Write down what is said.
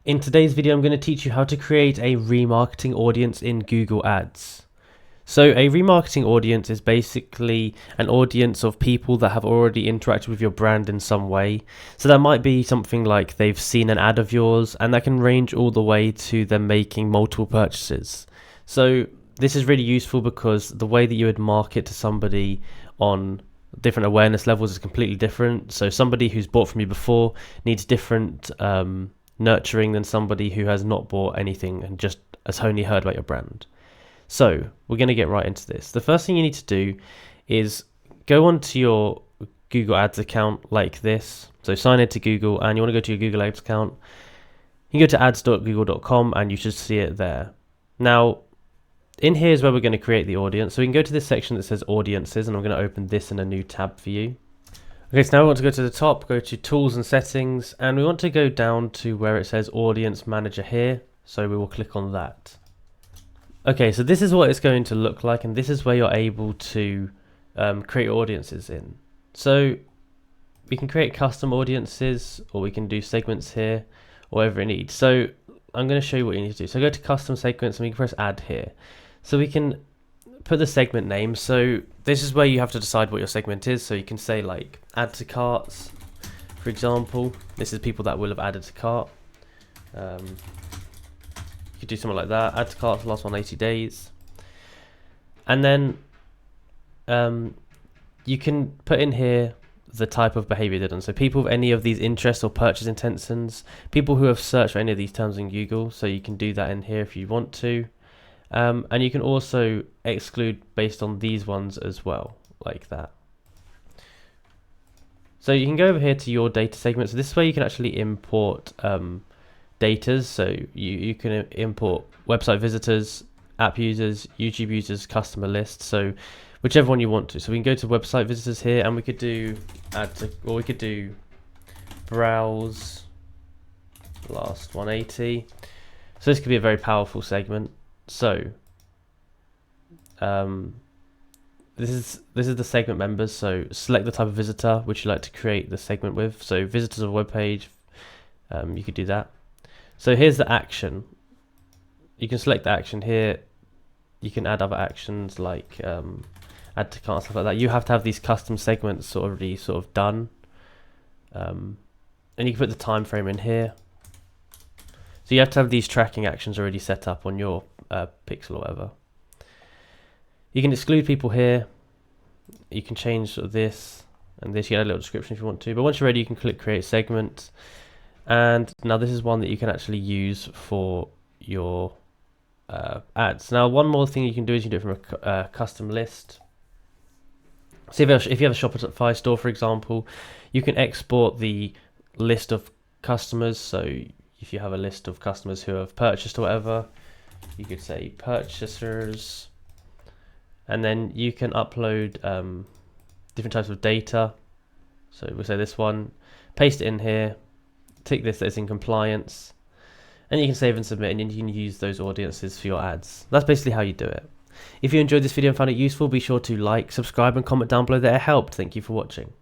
In today's video, I'm going to teach you how to create a remarketing audience in Google Ads. So a remarketing audience is basically an audience of people that have already interacted with your brand in some way. So that might be something like they've seen an ad of yours, and that can range all the way to them making multiple purchases. So this is really useful because the way that you would market to somebody on different awareness levels is completely different. So somebody who's bought from you before needs different nurturing than somebody who has not bought anything and just has only heard about your brand. So we're going to get right into this. The first thing you need to do is go onto your Google Ads account like this. So sign into Google, and you want to go to your Google Ads account. You go to ads.google.com and you should see it there. Now, in here is where we're going to create the audience. So we can go to this section that says audiences, and I'm going to open this in a new tab for you. Okay, so now we want to go to the top, go to tools and settings, and we want to go down to where it says audience manager here. So we will click on that. Okay, so this is what it's going to look like, and this is where you're able to create audiences in. So we can create custom audiences, or we can do segments here, or whatever it needs. So I'm going to show you what you need to do. So go to custom segments, and we can press add here. So we can put the segment name. So this is where you have to decide what your segment is. So you can say like add to carts, for example. This is people that will have added to cart. You could do something like that. Add to cart for the last 180 days. And then you can put in here the type of behavior they've done. So people with any of these interests or purchase intentions, people who have searched for any of these terms in Google. So you can do that in here if you want to. And you can also exclude based on these ones as well, like that. So you can go over here to your data segment. So this is where you can actually import data. So you can import website visitors, app users, YouTube users, customer lists. So whichever one you want to. So we can go to website visitors here, and we could do add to, or we could do browse last 180. So this could be a very powerful segment. So this is the segment members. So select the type of visitor which you like to create the segment with. So visitors of a web page, you could do that. So here's the action. You can select the action here. You can add other actions like add to cart, stuff like that. You have to have these custom segments already sort of done, and you can put the time frame in here. So you have to have these tracking actions already set up on your pixel or whatever. You can exclude people here. You can change sort of this and this. You can add a little description if you want to. But once you're ready, you can click create segment. And now this is one that you can actually use for your ads. Now one more thing you can do is you can do it from a custom list. So if you have a Shopify store, for example, you can export the list of customers. So if you have a list of customers who have purchased or whatever, you could say purchasers, and then you can upload different types of data. So we'll say this one, paste it in here, tick this as in compliance, and you can save and submit, and you can use those audiences for your ads. That's basically how you do it. If you enjoyed this video and found it useful, be sure to like, subscribe, and comment down below that it helped. Thank you for watching.